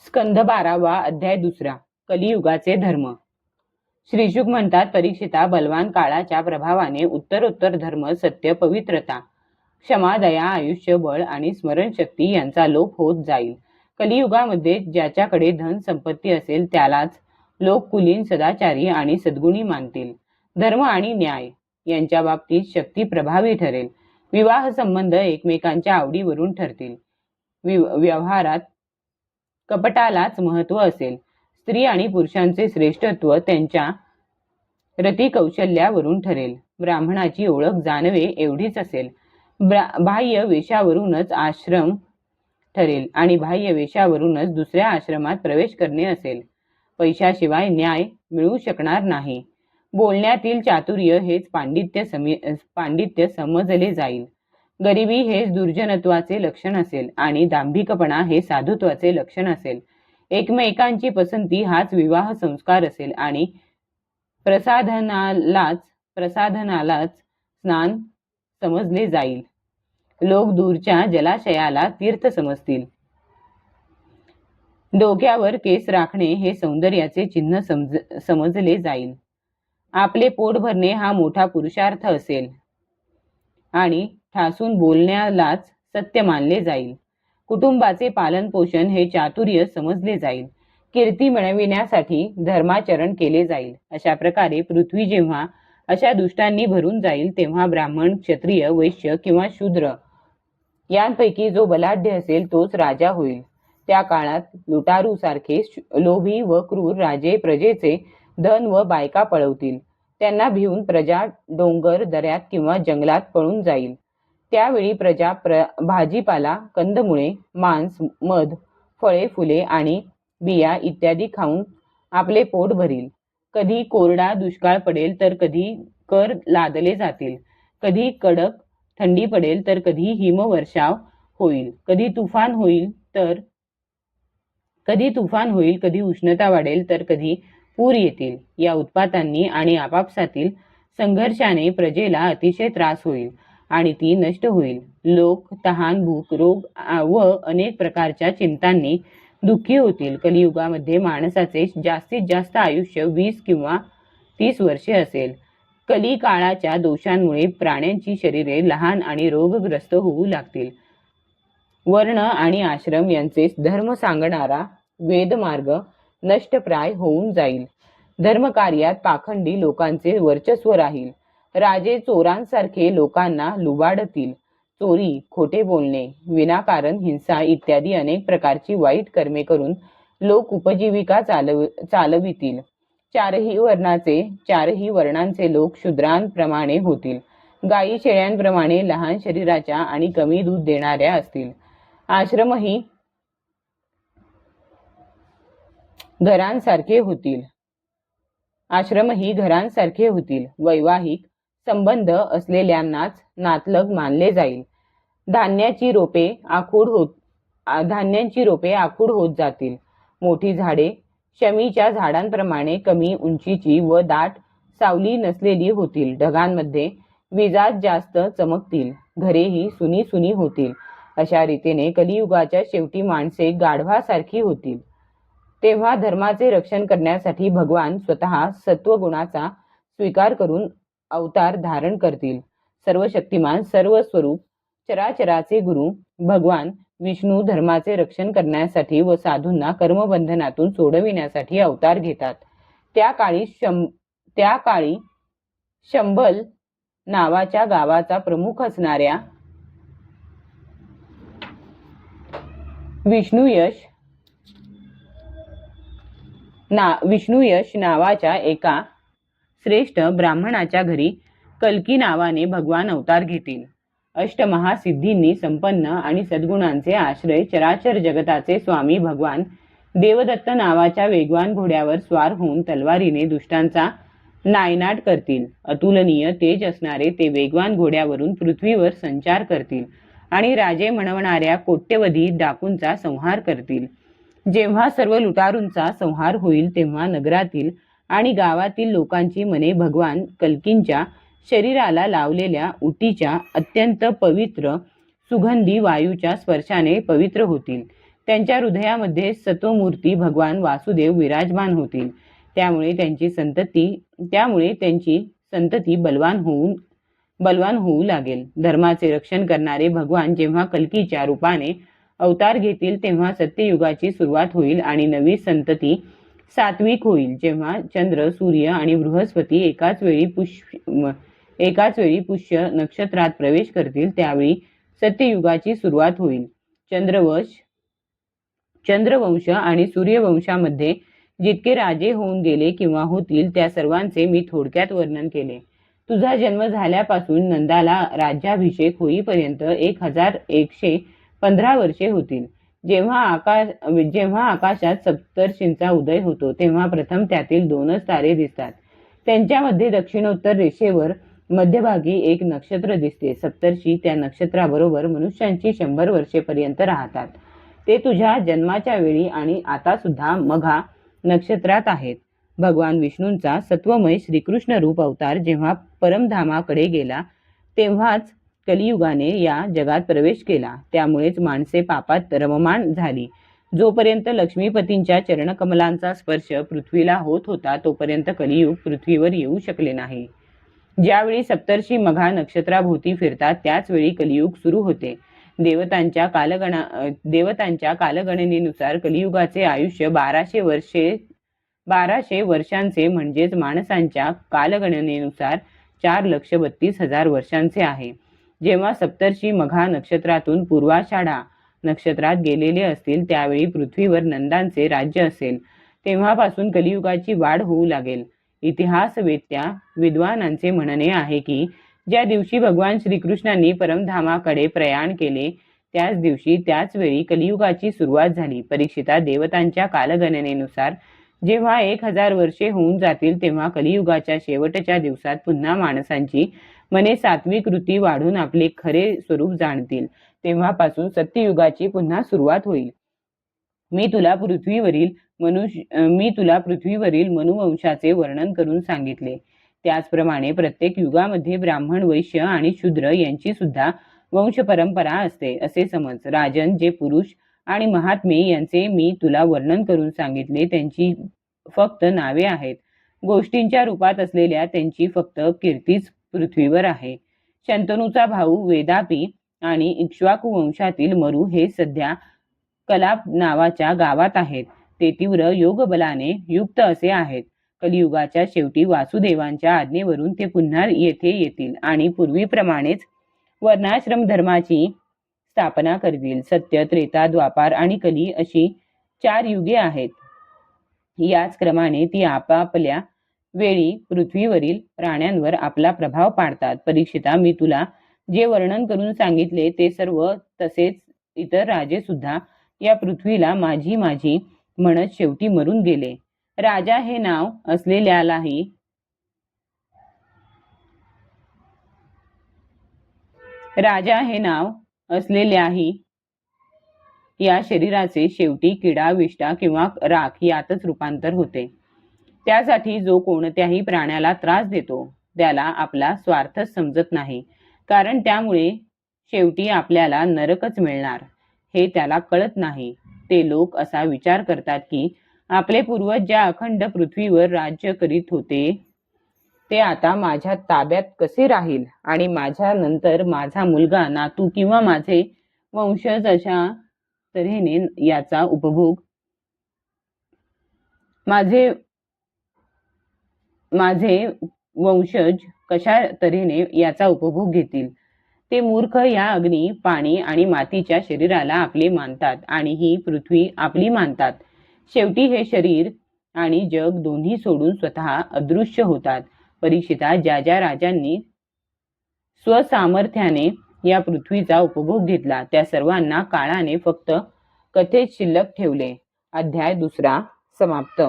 स्कंध 12 अध्याय 2 कलियुगाचे धर्म. श्रीशुक म्हणतात, परीक्षिता, बलवान काळाच्या प्रभावाने उत्तरोत्तर धर्म, सत्य, पवित्रता, क्षमा, दया, आयुष्य, बळ आणि स्मरणशक्ती यांचा लोप होत जाईल. कलियुगामध्ये ज्याच्याकडे धन संपत्ती असेल त्यालाच लोक कुलीन, सदाचारी आणि सद्गुणी मानतील. धर्म आणि न्याय यांच्या बाबतीत शक्ती प्रभावी ठरेल. विवाह संबंध एकमेकांच्या आवडीवरून ठरतील. व्यवहारात कपटालाच महत्व असेल. स्त्री आणि पुरुषांचे श्रेष्ठत्व त्यांच्या रतिकौशल्यावरून ठरेल. ब्राह्मणाची ओळख जाणवे एवढीच असेल. बाह्य वेशावरूनच आश्रम ठरेल आणि बाह्य वेशावरूनच दुसऱ्या आश्रमात प्रवेश करणे असेल. पैशाशिवाय न्याय मिळू शकणार नाही. बोलण्यातील चातुर्य हेच पांडित्य समजले जाईल. गरिबी हेच दुर्जनत्वाचे लक्षण असेल आणि दांभिकपणा हे साधुत्वाचे लक्षण असेल. एकमेकांची पसंती हाच विवाह संस्कार असेल आणि प्रसाधनालाच स्नान समजले जाईल. लोक दूरच्या जलाशयाला तीर्थ समजतील. डोक्यावर केस राखणे हे सौंदर्याचे चिन्ह समजले जाईल. आपले पोट भरणे हा मोठा पुरुषार्थ असेल आणि ठासून बोलण्यालाच सत्य मानले जाईल. कुटुंबाचे पालन पोषण हे चातुर्य समजले जाईल. कीर्ती मिळविण्यासाठी धर्माचरण केले जाईल. अशा प्रकारे पृथ्वी जेव्हा अशा दुष्टांनी भरून जाईल तेव्हा ब्राह्मण, क्षत्रिय, वैश्य किंवा शूद्र यांपैकी जो बलाढ्य असेल तोच राजा होईल. त्या काळात लुटारू सारखे लोभी व क्रूर राजे प्रजेचे धन व बायका पळवतील. त्यांना भिवून प्रजा डोंगर, दऱ्यात किंवा जंगलात पळून जाईल. त्यावेळी प्रजा भाजीपाला, कंदमुळे, मांस, मध, फळे, फुले आणि बिया इत्यादी खाऊन आपले पोट भरील. कधी कोरडा दुष्काळ पडेल तर कधी कर लादले जातील. कधी कडक थंडी पडेल तर कधी हिमवर्षाव होईल. कधी तुफान होईल, कधी उष्णता वाढेल तर कधी पूर येतील. या उत्पातांनी आणि आपापसातील संघर्षाने प्रजेला अतिशय त्रास होईल आणि ती नष्ट होईल. लोक तहान, भूक, रोग व अनेक प्रकारच्या चिंतांनी दुःखी होतील. कलियुगामध्ये माणसाचे जास्तीत जास्त आयुष्य 20 किंवा 30 वर्षे असेल. कली काळाच्या दोषांमुळे प्राण्यांची शरीरे लहान आणि रोगग्रस्त होऊ लागतील. वर्ण आणि आश्रम यांचे धर्म सांगणारा वेदमार्ग नष्टप्राय होऊन जाईल. धर्मकार्यात पाखंडी लोकांचे वर्चस्व राहील. राजे चोरांसारखे लोकांना लुबाडतील. चोरी, खोटे बोलणे, विनाकारण हिंसा इत्यादी अनेक प्रकारची वाईट कर्मे करून लोक उपजीविका चालवितील. चारही वर्णांचे लोक शूद्रांप्रमाणे होतील. गायी शेळ्यांप्रमाणे लहान शरीराच्या आणि कमी दूध देणाऱ्या असतील. आश्रमही घरांसारखे होतील. वैवाहिक संबंध असलेल्यांनाच नातलग मानले जाईल. धान्यांची रोपे आखूड होत जातील. मोठी झाडे शमीच्या झाडांप्रमाणे कमी उंचीची व दाट सावली नसलेली होतील. ढगांमध्ये विजा जास्त चमकतील. घरेही सुनी होतील. अशा रीतीने कलियुगाच्या शेवटी माणसे गाढवासारखी होतील. तेव्हा धर्माचे रक्षण करण्यासाठी भगवान स्वतः सत्वगुणाचा स्वीकार करून अवतार धारण करतील. सर्वशक्तिमान, सर्वस्वरूप, चराचराचे गुरु भगवान विष्णू धर्माचे रक्षण करण्यासाठी व साधूंना कर्मबंधनातून सोडविण्यासाठी अवतार घेतात. त्या काळी शंबल नावाच्या गावाचा प्रमुख असणाऱ्या विष्णुयश नावाच्या एका श्रेष्ठ ब्राह्मणाच्या घरी कल्की नावाने भगवान अवतार घेतील. अष्टमहासिद्धींनी संपन्न आणि सद्गुणांचे आश्रय चराचर जगताचे स्वामी भगवान देवदत्त नावाच्या वेगवान घोड्यावर स्वार होऊन तलवारीने दुष्टांचा नायनाट करतील. अतुलनीय तेज असणारे ते वेगवान घोड्यावरून पृथ्वीवर संचार करतील आणि राजे म्हणवणाऱ्या कोट्यवधी डाकूंचा संहार करतील. जेव्हा सर्व लुटारूंचा संहार होईल तेव्हा नगरातील आणि गावातील लोकांची मने भगवान कल्कींच्या शरीराला लावलेल्या उटीच्या अत्यंत पवित्र सुगंधी वायूच्या स्पर्शाने पवित्र होतील. त्यांच्या हृदयामध्ये सत्वमूर्ती भगवान वासुदेव विराजमान होतील. त्यामुळे त्यांची संतती बलवान होऊ लागेल. धर्माचे रक्षण करणारे भगवान जेव्हा कल्कीच्या रूपाने अवतार घेतील तेव्हा सत्ययुगाची सुरुवात होईल आणि नवी संतती सात्विक होईल. जेव्हा चंद्र, सूर्य आणि बृहस्पती एकाच वेळी पुष्य नक्षत्रात प्रवेश करतील त्यावेळी सत्ययुगाची सुरुवात होईल. चंद्रवंश आणि सूर्यवंशामध्ये जितके राजे होऊन गेले किंवा होतील त्या सर्वांचे मी थोडक्यात वर्णन केले. तुझा जन्म झाल्यापासून नंदाला राज्याभिषेक होईपर्यंत 1115 वर्षे होतील. जेव्हा आकाशात सप्तर्षींचा उदय होतो तेव्हा प्रथम त्यातील 2च तारे दिसतात. त्यांच्यामध्ये दक्षिणोत्तर रेषेवर मध्यभागी एक नक्षत्र दिसते. सप्तर्षी त्या नक्षत्राबरोबर मनुष्यांची 100 वर्षेपर्यंत राहतात. ते तुझ्या जन्माच्या वेळी आणि आता सुद्धा मघा नक्षत्रात आहेत. भगवान विष्णूंचा सत्वमय श्रीकृष्ण रूप अवतार जेव्हा परमधामाकडे गेला तेव्हाच कलियुगाने या जगात प्रवेश केला. त्यामुळेच माणसे पापात रममाण झाली. जोपर्यंत लक्ष्मीपतींच्या चरणकमलांचा स्पर्श पृथ्वीला होत होता तोपर्यंत कलियुग पृथ्वीवर येऊ शकले नाही. ज्यावेळी सप्तर्षी मघा नक्षत्राभोवती फिरतात त्याच वेळी कलियुग सुरू होते. देवतांच्या कालगणनेनुसार कलियुगाचे आयुष्य 1200 वर्षांचे म्हणजेच माणसांच्या कालगणनेनुसार 4,32,000 वर्षांचे आहे. जेव्हा सप्तर्षी मघा नक्षत्रातून पूर्वाषाढा नक्षत्रात गेलेले असतील त्यावेळी पृथ्वीवर नंदांचे राज्य असेल. तेव्हापासून कलियुगाची वाढ होऊ लागेल. इतिहासवेत्या विद्वानांचे म्हणणे आहे की ज्या दिवशी भगवान श्रीकृष्णांनी परमधामाकडे प्रयाण केले त्याच दिवशी त्याच वेळी कलियुगाची सुरुवात झाली. परीक्षिता, देवतांच्या कालगणनेनुसार जेव्हा 1000 वर्षे होऊन जातील तेव्हा कलियुगाच्या शेवटच्या दिवसात पुन्हा माणसांची मने सात्विक वृत्ती वाढून आपले खरे स्वरूप जाणतील. तेव्हापासून सत्ययुगाची पुन्हा सुरुवात होईल. मी तुला पृथ्वीवरील मनुवंशाचे वर्णन करून सांगितले. त्याचप्रमाणे प्रत्येक युगामध्ये ब्राह्मण, वैश्य आणि शूद्र यांची सुद्धा वंश परंपरा असते असे समज. राजन, जे पुरुष आणि महात्मे यांचे मी तुला वर्णन करून सांगितले त्यांची फक्त नावे आहेत. गोष्टींच्या रूपात असलेल्या त्यांची फक्त कीर्तीच पृथ्वीवर आहे. शंतनूचा भाऊ वेदापी आणि इक्ष्वाकू वंशातील मरु हे सध्या कलाप नावाच्या गावात आहेत. ते तीव्र योगबलाने युक्त असे आहेत. कलियुगाच्या शेवटी वासुदेवांच्या आज्ञेवरून ते पुन्हा येथे येतील आणि पूर्वीप्रमाणेच वर्णाश्रम धर्माची स्थापना करतील. सत्य, त्रेता, द्वापार आणि कली अशी 4 युगे आहेत. याच क्रमाने ती आपापल्या वेळी पृथ्वीवरील प्राण्यांवर आपला प्रभाव पाडतात. परीक्षिता, मी तुला जे वर्णन करून सांगितले ते सर्व तसेच इतर राजे सुद्धा या पृथ्वीला माझी माझी म्हणत शेवटी मरून गेले. राजा हे नाव असलेल्याही या शरीराचे शेवटी किडा, विष्ठा किंवा राख यातच रूपांतर होते. त्यासाठी जो कोणत्याही प्राण्याला त्रास देतो त्याला आपला स्वार्थच समजत नाही, कारण त्यामुळे शेवटी आपल्याला नरकच मिळणार हे त्याला कळत नाही. ते लोक असा विचार करतात की आपले पूर्वज ज्या अखंड पृथ्वीवर राज्य करीत होते ते आता माझ्या ताब्यात कसे राहील आणि माझ्या नंतर माझा मुलगा, नातू किंवा माझे वंशज अशा तऱ्हेने याचा उपभोग माझे वंशज कशा तऱ्हेने याचा उपभोग घेतील. ते मूर्ख या अग्नी, पाणी आणि मातीच्या शरीराला आपले मानतात आणि ही पृथ्वी आपली मानतात. शेवटी हे शरीर आणि जग दोन्ही सोडून स्वतः अदृश्य होतात. परीक्षिता, ज्या ज्या राजांनी स्वसामर्थ्याने या पृथ्वीचा उपभोग घेतला त्या सर्वांना काळाने फक्त कथेत शिल्लक ठेवले. अध्याय 2 समाप्त.